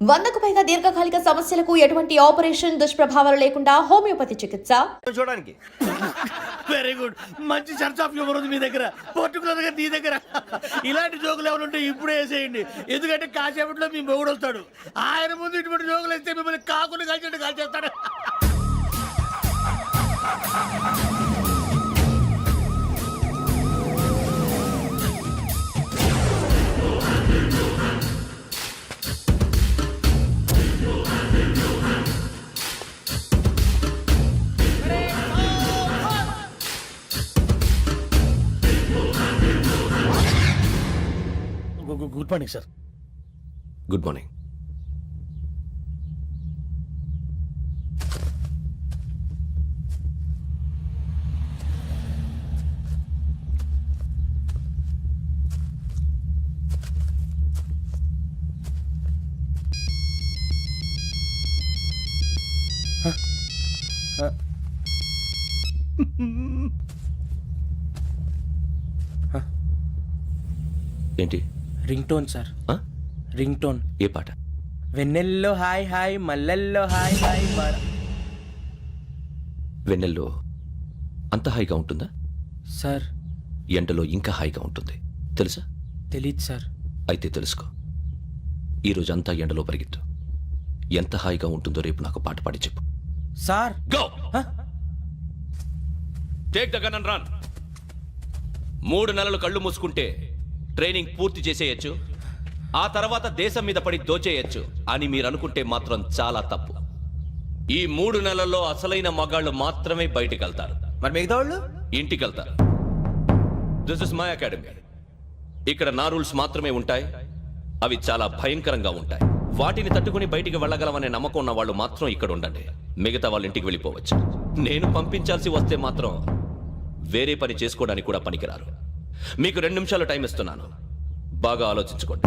100కు పైగా దీర్ఘకాలిక సమస్యలకు ఎటువంటి ఆపరేషన్ దుష్ప్రభావాలు లేకుండా హోమియోపతి చికిత్స చూడడానికి. Very good. మంచి చర్చ్ ఆఫ్ హ్యూమర్ ఉంది మీ దగ్గర, పర్టికులర్ గా నీ దగ్గర. ఇలాంటి జోకులు ఏమైనా ఉంటే ఇప్పుడే వేసేయండి, ఎందుకంటే కాసేపట్లో మీ మొగుడు వస్తాడు. ఆయన ముందు ఇటువంటి జోకులు వేస్తే మిమ్మల్ని కాకుండా కాల్చేట్టు కాల్చేస్తాడు. Good morning sir. Good morning. ఏంటి ring tone sir, ring tone. ఏ పాట? వెన్నెల్లో హాయ్ హాయ్ మల్లెల్లో హాయ్ హాయ్ వెన్నెల్లో అంత హాయిగా ఉంటుందా? సార్ ఎండలో ఇంకా హాయిగా ఉంటుంది తెలుసా? తెలీదు సార్. అయితే తెలుసుకో, ఈరోజు అంతా ఎండలో పరిగెత్తు. ఎంత హాయిగా ఉంటుందో రేపు నాకు పాట పాడి చెప్పు. Sir go take the gun and run. 3 నెలలు కళ్ళు మూసుకుంటే ట్రైనింగ్ పూర్తి చేసేయచ్చు, ఆ తర్వాత దేశం మీద పడి దోచేయచ్చు అని మీరు అనుకుంటే మాత్రం చాలా తప్పు. ఈ 3 నెలల్లో అసలైన మగాళ్ళు మాత్రమే బయటికి వెళ్తారు. మరి మిగతా వాళ్ళు ఇంటికి వెళ్తారు. This is my academy. ఇక్కడ నా రూల్స్ మాత్రమే ఉంటాయి. అవి చాలా భయంకరంగా ఉంటాయి. వాటిని తట్టుకుని బయటికి వెళ్ళగలమనే నమ్మకం ఉన్న వాళ్ళు మాత్రం ఇక్కడ ఉండండి. మిగతా వాళ్ళ ఇంటికి వెళ్ళిపోవచ్చు. నేను పంపించాల్సి వస్తే మాత్రం వేరే పని చేసుకోవడానికి కూడా పనికిరారు. మీకు 2 నిమిషాలు టైం ఇస్తున్నాను, బాగా ఆలోచించుకోండి.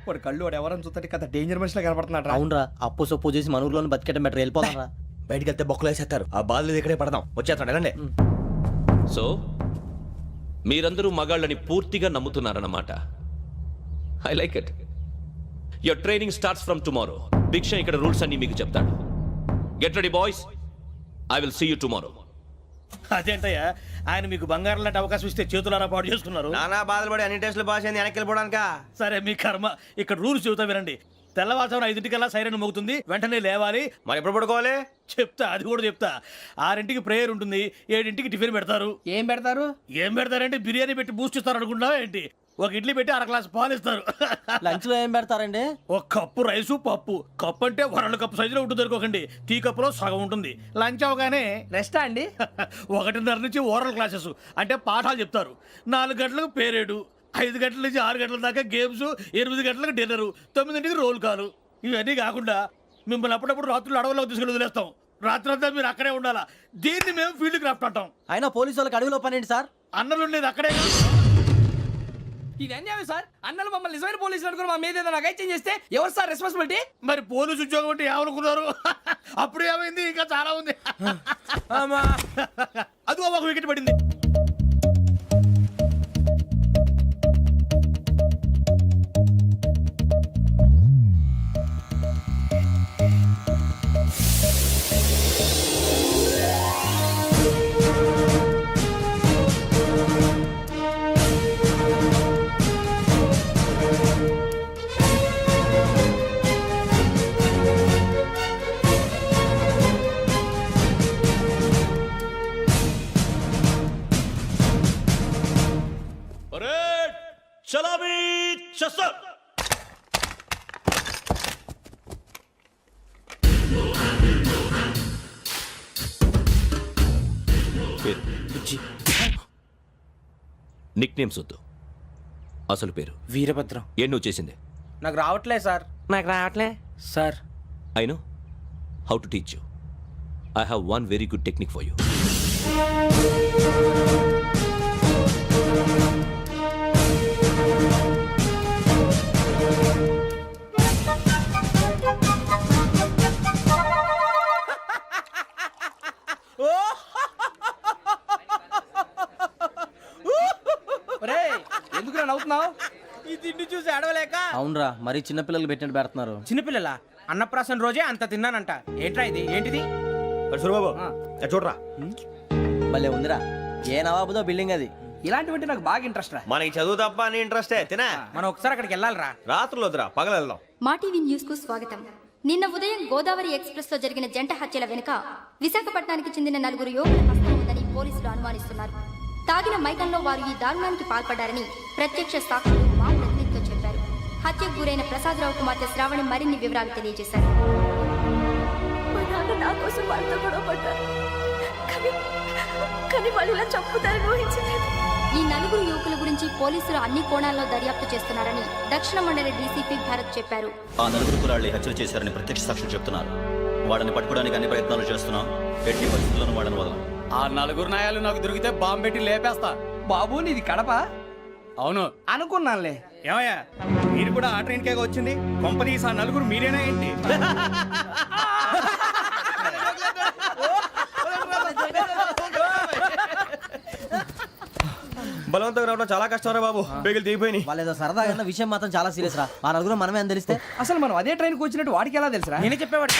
వాడు కళ్ళు వాడు ఎవరని చూస్తే కదా డేంజర్ మనిషిలో కనపడుతున్నాడు. అవునరా, అప్పు సొప్పు చేసి మన ఊర్లో బతికేయడం బెటర్. వెళ్ళిపోతారా? బయటికి వెళ్తే బొక్కలు వేసేస్తారు. ఆ బాధలు ఇక్కడే పడదాం. వచ్చేస్తాడు వెళ్ళండి. సో మీరందరూ మగాళ్ళని పూర్తిగా నమ్ముతున్నారన్నమాట. I like it. Your training starts from tomorrow. Bhiksha ఇక్కడ రూల్స్ అన్ని మీకు చెప్తాడు. Get ready boys, I will see you tomorrow. అదేంటయ్యా, ఆయన మీకు బంగారం లాంటి అవకాశం ఇస్తే చేతులారా పాటు చేసుకున్నారు. నానా బాధలు పడి అన్ని టెస్టులు పాస్ అయింది, వెనక్కి వెళ్ళిపోవడానికా? సరే మీ కర్మ. ఇక్కడ రూల్స్ చెబుతా వినండి. తెల్లవారుజామున 5 సైరన్ మోగుతుంది, వెంటనే లేవాలి. మరి ఎప్పుడు పడుకోవాలి? చెప్తా, అది కూడా చెప్తా. 6 ప్రేయర్ ఉంటుంది, 7 టిఫిన్ పెడతారు. ఏం పెడతారు? ఏం పెడతారంటే బిర్యానీ పెట్టి బూస్ట్ ఇస్తారు అనుకుంటున్నావా ఏంటి? ఒక ఇడ్లీ పెట్టి 1 గ్లాస్ పాలు ఇస్తారు. లంచ్ లో ఏం పెడతారండి? ఒక కప్పు రైసు పప్పు. కప్పు అంటే 1 కప్పు సైజులో ఉంటుంది అనుకోకండి. టీ కప్పులో సగం ఉంటుంది. లంచ్ అవగానే రెస్టా అండి? 1:30 నుంచి ఓరల్ క్లాసెస్ అంటే పాఠాలు చెప్తారు. 4 గంటలకు పేరేడు, 5 గంటల నుంచి 6 గంటల దాకా గేమ్స్, 8 గంటలకు డిన్నర్, 9ంటికి రోల్ కాలు. ఇవన్నీ కాకుండా మిమ్మల్ని అప్పుడప్పుడు రాత్రులు అడవుల్లో తీసుకెళ్ళి వదిలేస్తాం. రాత్రి అంతా మీరు అక్కడే ఉండాలా. దీన్ని మేము ఫీల్డ్ క్రాఫ్ట్ అంటాం. అయినా పోలీసు వాళ్ళకి అడవిలో పని ఏంటి సార్? అన్నలు ఉండేది అక్కడే. ఇది అన్యాయం సార్. అన్నలు మమ్మల్ని నిజమైన పోలీసులు అనుకుని మా మీద ఏదైనా చేంజ్ చేస్తే ఎవరు సార్ రెస్పాన్సిబిలిటీ? మరి పోలీసు ఉద్యోగం అంటే ఏమనుకున్నారు? అప్పుడు ఏమైంది, ఇంకా చాలా ఉంది. అది ఒక వికెట్ పడింది. చలాబీ చసర్. నిక్ నేమ్స్ వద్దు, అసలు పేరు. వీరభద్రం. ఏం నువ్వు చేసింది? నాకు రావట్లే సార్. నాకు రావట్లే sir. I know how to teach you. I have one very good technique for you. ఎందుకు నవ్వుతున్నావు? ఇది తిండి చూసి అడవలేక అవునరా మరీ చిన్నపిల్లలు పెట్టినట్టు పెడుతున్నారు. చిన్నపిల్లల అన్నప్రాసన రోజే అంత తిన్నానంట. ఏంట్రా ఇది? ఏంటిది? సూరిబాబు చూడరా, భలే ఉందిరా. ఏ నవాబుదో బిల్డింగ్ అది. ఇలాంటివంటే నాకు బాగా ఇంట్రెస్ట్ రా. మనకి చదువు తప్ప అని ఇంట్రెస్టే తినా. మనం ఒకసారి అక్కడికి వెళ్ళాలిరా. రాత్రులు వద్దురా, పగలు వెళ్దాం. మా టీవీ న్యూస్ కు స్వాగతం. నిన్న ఉదయం గోదావరి ఎక్స్ప్రెస్ లో జరిగిన జంట హత్యల వెనుక విశాఖపట్నానికి చెందిన 4 యువకుల హస్తం ఉందని పోలీసులు అనుమానిస్తున్నారు. తాగిన మైకంలో వారు ఈ దారుణానికి పాల్పడ్డారని ప్రత్యక్ష సాక్షులు మా ప్రతినిధితో చెప్పారు. హత్యకు గురైన ప్రసాదరావు కుమార్తె శ్రావణి మరిన్ని వివరాలు తెలియజేశారు. మా నాన్న నా కోసం వాళ్ళతో గొడవ పడ్డారు, కానీ వాళ్ళు ఇలా చంపుతారని ఊహించలేదు. ఈ 4 యువకుల గురించి పోలీసులు అన్ని కోణాల్లో దర్యాప్తు చేస్తున్నారని దక్షిణ మండలి డీసీపీ భరత్ చెప్పారు. ఆ 4 కురాళ్ళు హత్యలు చేశారని ప్రత్యక్ష సాక్షులు చెప్తున్నారు. వాళ్ళని పట్టుకోవడానికి అన్ని ప్రయత్నాలు చేస్తున్నాం. ఎట్టి పరిస్థితుల్లోనూ వాళ్ళని వదలం. ఆ 4 నాయాలు నాకు దొరికితే బాంబు పెట్టి లేపేస్తా. బాబు నీది కడప? అవును అనుకున్నానులే. ఏమయ్యా మీరు కూడా ఆ ట్రైన్ కేగా వచ్చింది? కొంపదీసి ఆ 4 మీరేనా ఏంటి? బలవంతంగా రావడం చాలా కష్టం రా బాబు, బేగులు దిగిపోయినాయి. వాళ్ళేదో సరదాగా విషయం మాత్రం చాలా సీరియస్ రా. ఆ నలుగురు మనమే అని తెలిస్తే అసలు మనం అదే ట్రైన్కి వచ్చినట్టు వాడికి ఎలా తెలుసురా? నేనే చెప్పేవాడు.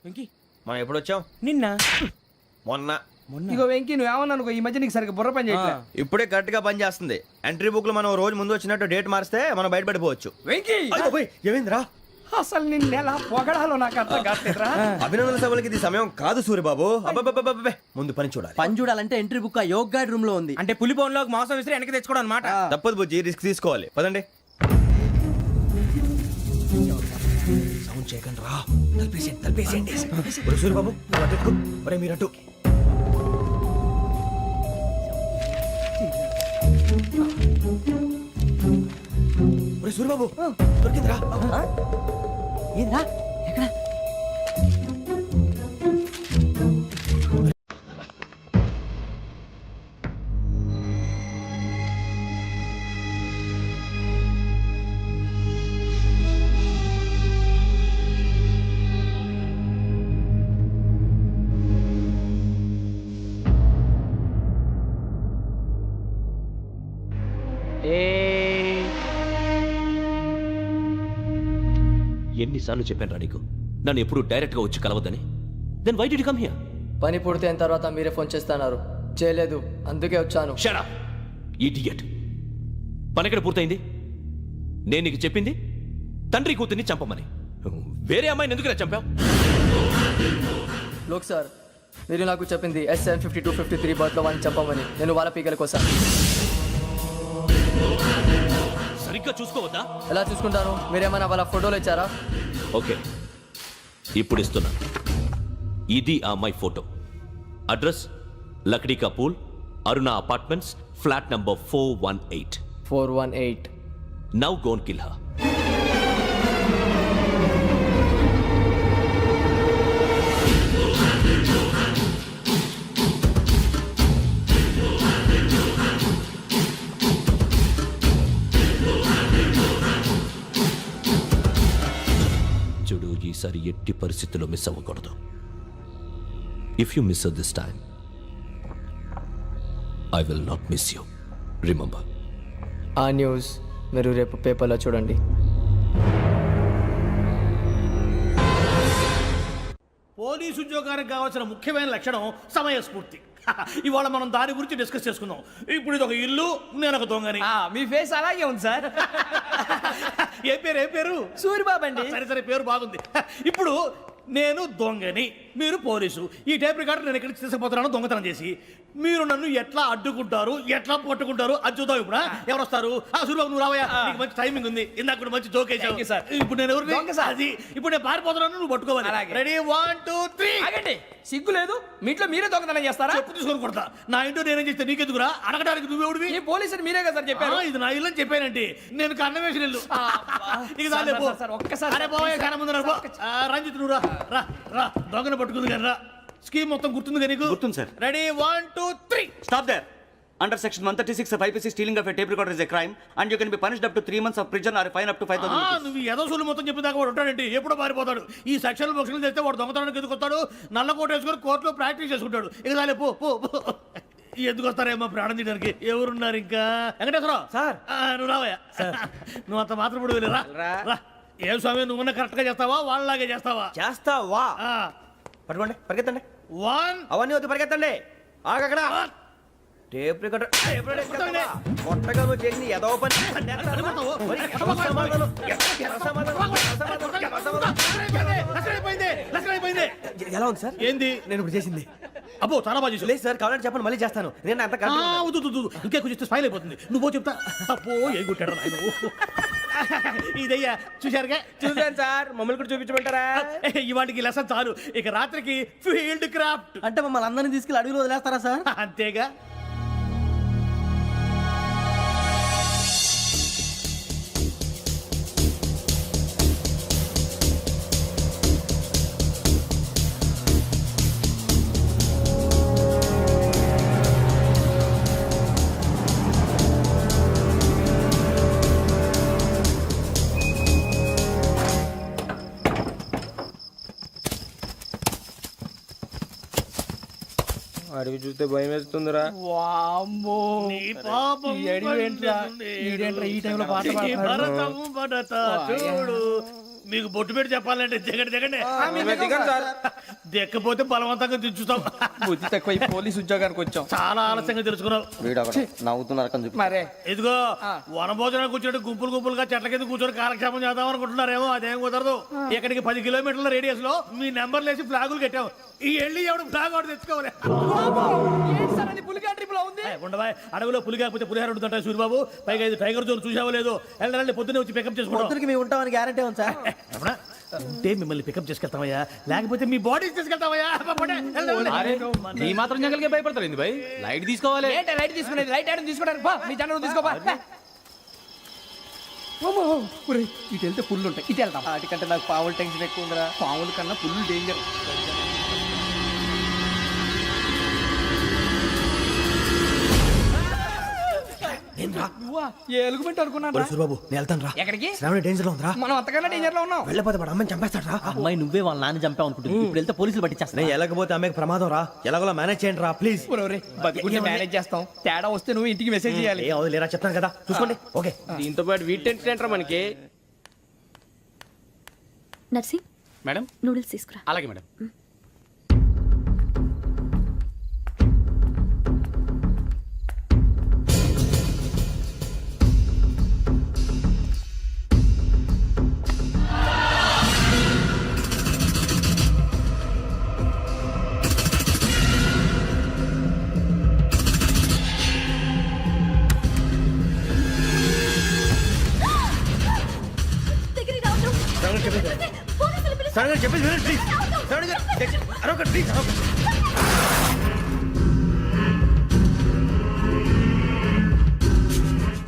వెంకీ మనం ఎప్పుడు వచ్చాం? నిన్న మొన్న. ఇగో వెంకీ నువ్వేమన్నా అనుకో, ఈ మధ్య నీకు సరిగ్గా బుర్ర పని చేయట్లే. ఇప్పుడే కరెక్ట్ గా పని చేస్తుంది. ఎంట్రీ బుక్ లో మనం రోజు ముందు వచ్చినట్టు డేట్ మారిస్తే మనం బయటపడిపోవచ్చు. వెంకీ ఏమైందిరా? అసలు నిన్న ఎలా పొగడాలో నాకు అర్థం కాట్లేదురా. అభినందన సభలకి ఇది సమయం కాదు సూరిబాబు. అబ్బబ్బబ్బబ్బబ్బే, ముందు పని చూడాలి. పని చూడాలంటే ఎంట్రీ బుక్ ఆ యోగ్ గైడ్ రూమ్ లో ఉంది. అంటే పులి బోన్లోకి మాంసం విసిరి వెనక్కి తెచ్చుకోవడం అనమాట. తప్పదు బుజ్జి, రిస్క్ తీసుకోవాలి. పదండి. సౌండ్ చేయకండి రా. తలపేసేయండి. సూరిబాబు మీరట్టు. సూరిబాబు దొరికిందిరా. ఏంద్రా ఎక్కడ? ఎన్నిసార్లు చెప్పాను రా నీకు నన్ను ఎప్పుడు డైరెక్ట్ గా వచ్చి కలవద్దని? Then why did you come here? పని పూర్తయిన తర్వాత మీరే ఫోన్ చేస్తున్నారు. చేయలేదు, అందుకే వచ్చాను. Shut up idiot. పని ఎక్కడ పూర్తయింది? నేను నీకు చెప్పింది తండ్రి కూతుర్ని చంపమని. వేరే అమ్మాయిని ఎందుకు చంపావు? లోక్ సార్, మీరు నాకు చెప్పింది SN5253 బర్త్లో వాళ్ళని చంపమని. నేను వాళ్ళ పీకల కోసం. సరిగ్గా చూసుకోవద్దా? ఎలా చూసుకుంటాను? మీరేమైనా వాళ్ళ ఫోటోలు ఇచ్చారా? ఓకే, ఇప్పుడు ఇస్తున్నాను. ఇది ఆ అమ్మాయి ఫోటో. అడ్రస్ లక్డీ కా pool, Aruna apartments, flat number 418. 418. Now go and kill her. చూడు, ఈసారి ఎట్టి పరిస్థితుల్లో మిస్ అవ్వకూడదు. If you miss this time I will not miss you. Remember. ఆ న్యూస్ మీరు రేపు పేపర్లో చూడండి. పోలీసు ఉద్యోగానికి కావాల్సిన ముఖ్యమైన లక్షణం సమయస్ఫూర్తి. ఇవాళ మనం దాని గురించి డిస్కస్ చేసుకుందాం. ఇప్పుడు ఇది ఒక ఇల్లు, నేను ఒక దొంగని. మీ ఫేస్ అలాగే ఉంది సార్. ఏ పేరు? సూరిబాబు అండి. సరే పేరు బాగుంది. ఇప్పుడు నేను దొంగని, మీరు పోలీసు. ఈ టైప్ రికార్డు నేను ఎక్కడికి తీసుకుపోతున్నాను దొంగతనం చేసి. మీరు నన్ను ఎట్లా అడ్డుకుంటారు, ఎట్లా పట్టుకుంటారు అది చూద్దాం. ఇప్పుడు ఎవరు వస్తారు? సూరిబాబు నువ్వు రావయ్యా, నీకు మంచి టైమింగ్ ఉంది. ఇందాక కూడా మంచి జోక్ వేసావు సార్. ఇప్పుడు నేను ఎవరు? అది ఇప్పుడు నేను పారిపోతున్నాను, నువ్వు పట్టుకోవాలి. రెడీ 1 2 3. ఆగండి, సిగ్గు లేదు? మీ ఇంట్లో మీరే దొంగతనం చేస్తారా? చెప్పు తీసుకొని కొడతా. నా ఇంట్లో నేనేం చేస్తే నీకెందుకురా? అడగడానికి నువ్వెవడివి? ఈ పోలీసులు మీరే కదా సార్ చెప్పారు. ఇది నా ఇల్లు అని చెప్పానంటే నేను కన్నం వేసిన ఇల్లు. ఇక చాలే పో. ఒక్కసారి అరే బాబాయ్ కన్న ముందు రంజిత్ నువ్వు రా దొంగను పట్టుకుంది కానీ రా. స్కీమ్ మొత్తం గుర్తుంది కదా నీకు? గుర్తుంది sir. Ready 1 2 3. Stop there. Under section 136 of IPC, stealing of a tape recorder is a crime and you can be punished up to 3 months of prison or a fine up to 5,000 rupees. నువ్వు ఏదో సొల్లు మొత్తం చెప్పిన దాకా వాడు ఉంటాడండి, ఎప్పుడో పారిపోతాడు. ఈ సెక్షన్లు బొక్షన్లు చేస్తే వాడు దొంగతనానికి ఎదుకొస్తాడు, నల్ల కోట వేసుకొని కోర్టులో ప్రాక్టీస్ చేసుకుంటాడు. ఇక చాలే పో. ఎందుకు వస్తారేమో ప్రాణం తీయడానికి ఎవరున్నారు ఇంకా వెంకటేశ్వరరావు సార్. నువ్వు రావయ్యా నువ్వు అంత మాత్రం ఇప్పుడు వెళ్ళి రా ఏం స్వామి నువ్వున్న కరెక్ట్ గా చేస్తావా వాళ్ళలాగే చేస్తావా చేస్తావా పట్టుకోండి పరిగెత్తండి వన్ అవన్నీ వద్దు పరిగెత్తండి ఆగక్కడ టేప్ రికార్డర్ కొత్తగా నువ్వు చేసింది ఏదో పని ఎలా ఉంది సార్ ఏంది నేను ఇప్పుడు చేసింది అబ్బో చాలా బాగా చేసావు. లేదు సార్ కావాలంటే చెప్పండి మళ్ళీ చేస్తాను నేను అంత ఆ, వద్దు, వద్దు, వద్దు. ఇంకే కొంచెం స్మైల్ అయిపోతుంది నువ్వు చెప్తా అబ్బో ఏ కొట్టాడు నాయన ఇదయ్యా చూశారుగా చూసాను సార్ మమ్మల్ని కూడా చూపించమంటారా ఇవాటికి లెసన్ చాలు ఇక రాత్రికి ఫీల్డ్ క్రాఫ్ట్ అంటే మమ్మల్ని అందరినీ తీసుకెళ్ళి అడవిలో వదిలేస్తారా సార్? అంతేగా అడవి చూస్తే భయం వేస్తుందిరా వామ్మో నీ పాపం ఈ అడవి ఏంట్రా? ఈడేంట్రా ఈ టైంలో పాట నీ పాడుతున్నాడు? భరతం భరత చూడు మీకు బొట్టు పెట్టి చెప్పాలంటే దిగండి దిక్కపోతే బలవంతంగా దించుతాం బుద్ధి తక్కువ ఈ పోలీస్ ఉద్యోగానికి వచ్చాం. చాలా ఆలస్యంగా తెలుసుకున్నావు వీడు అక్కడ నవ్వుతున్నారు కని చెప్పి మరే ఇదిగో వనభోజనానికి కూర్చోటి గుంపులుగా చెట్ల కింద కూర్చొని కాలక్షేపం చేద్దాం అనుకుంటున్నారేమో అదేం కుదరదు ఇక్కడికి 10 కిలోమీటర్ల రేడియస్ లో మీ నెంబర్లు వేసి ఫ్లాగులు కట్టాం ఈ వెళ్ళి ఎవడు ఫ్లాగ్ ఒకటి తెచ్చుకోవాలి ఏంటి సార్ అది పులిగా ట్రిప్ లో ఉంది? ఉండవా అడవిలో పులి కాకపోతే పులిహార ఉంటుంటాయి సూర్యబాబు పైగా ఇది టైగర్ జోన్ చూసావో లేదో వెళ్ళాలి పొద్దున్నే వచ్చి పికప్ చేసుకుంటాం పొద్దునకి మేము ఉంటామని గ్యారంటీ ఉంది సార్. రమణ, ఉంటే మిమ్మల్ని పికప్ చేసుకెళ్తామయ్యా లేకపోతే మీ బాడీ తీసుకెళ్తామయ్యా నీ మాత్రం జంగల్కే భయపడతారు భయ్ లైట్ తీసుకోవాలి ఏంటి లైట్ తీసుకునేది లైట్ ఆడని తీసుకోవడానికి బా నీ జంగల్ తీసుకోపా ఇటు వెళ్తే పుల్లు ఉంటాయి ఇటు వెళ్తాం వాటికంటే నాకు పావులు టెన్షన్ ఎక్కువ ఉందిరా. పాముల కన్నా పుల్లు డేంజర్ ఎలుగుబెట్టి అనుకున్నాను సూర్యబాబు నేను వెళ్తాను రా ఎక్కడికి శ్రావణి డేంజర్ లో ఉందిరా మనం అంతకన్నా డేంజర్ లో ఉన్నాం వెళ్ళపోతే వాడు అమ్మని చంపేస్తాడు రా అమ్మాయి నువ్వే వాళ్ళ నాన్న చంపావు అనుకుంటుంది. ఇప్పుడు వెళ్తే పోలీసులు పట్టించేస్తా. నేను వెళ్ళకపోతే అమ్మకి ప్రమాదం రా ఎలాగోలా మేనేజ్ చేయండి రా ప్లీజ్ బతుకుంటే మేనేజ్ చేస్తాం తేడా వస్తే నువ్వు ఇంటికి మెసేజ్ చేయాలి ఏ లేరా చెప్తాను కదా చూసుకోండి ఓకే దీంతో పాటు వీటి ఏంట్రా మనకి నర్సి మేడం నూడిల్స్ తీసుకురా. అలాగే మేడం శ్రావణి చెప్పేసి వినండి ప్లీజ్ శ్రావణి గారు అరొకటి ప్లీజ్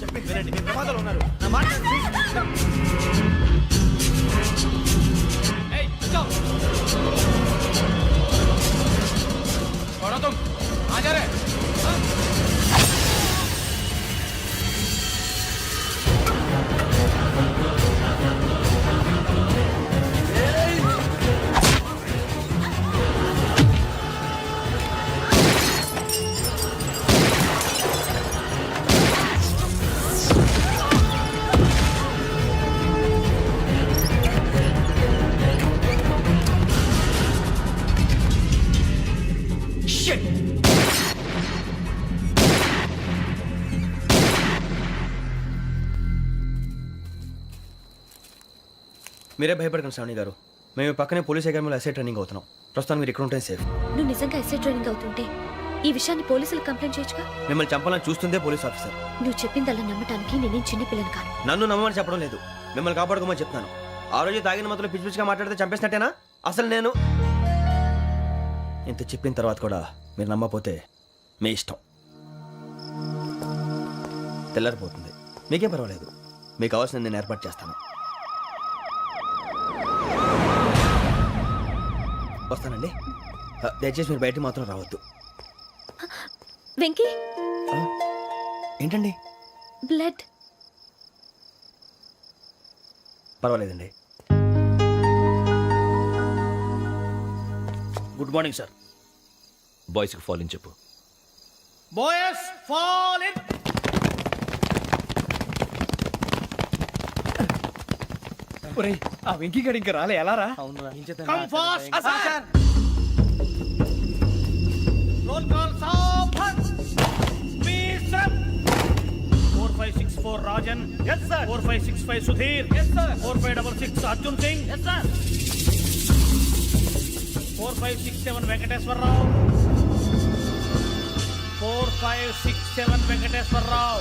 చెప్పేసి వినండి మీరు ప్రమాదాలు ఉన్నారు నా మాట ప్లీజ్ మీరే భయపడకండి శ్రావణి గారు మేము పక్కనే పోలీస్ అకాడమీలో ఎస్ఐ ట్రైనింగ్ అవుతున్నాం ప్రస్తుతం మీరు ఇక్కడ ఉంటే సేఫ్ నువ్వు నిజంగా ఎస్ఐ ట్రైనింగ్ అవుతుంటే ఈ విషయాన్ని పోలీసులకు కంప్లైంట్ చేయొచ్చుగా. మిమ్మల్ని చంపాలని చూస్తుందే పోలీస్ ఆఫీసర్ నువ్వు చెప్పిందల్లా నమ్మటానికి నేనేం చిన్న పిల్లని కాను. నన్ను నమ్మమని చెప్పడం లేదు మిమ్మల్ని కాపాడుకోమని చెప్తున్నాను ఆ రోజు తాగిన మత్తులో పిచ్చి పిచ్చిగా మాట్లాడితే చంపేసినట్టేనా అసలు నేను ఇంత చెప్పిన తర్వాత కూడా మీరు నమ్మపోతే మీ ఇష్టం తెల్లారిపోతుంది మీకేం పర్వాలేదు మీకు కావాల్సింది నేను ఏర్పాటు చేస్తాను వస్తానండి దయచేసి మీరు బయటికి మాత్రం రావద్దు వెంకీ ఏంటండి బ్లడ్. పర్వాలేదండి గుడ్ మార్నింగ్ సార్ బాయ్స్కి ఫాలోని చెప్పు బాయ్స్ ఫాల్ ఇన్. ఒరేయ్ ఆ వెంకీ గడి ఇంకా రాలే ఎలా రా come fast sir. Roll call సావధాన్. విశ్రమ్. 4564 Rajan. yes sir. 4565 Sudheer. yes sir. 4566 Arjun Singh. yes sir. 4567 Venkateswararao. 4567 Venkateswararao.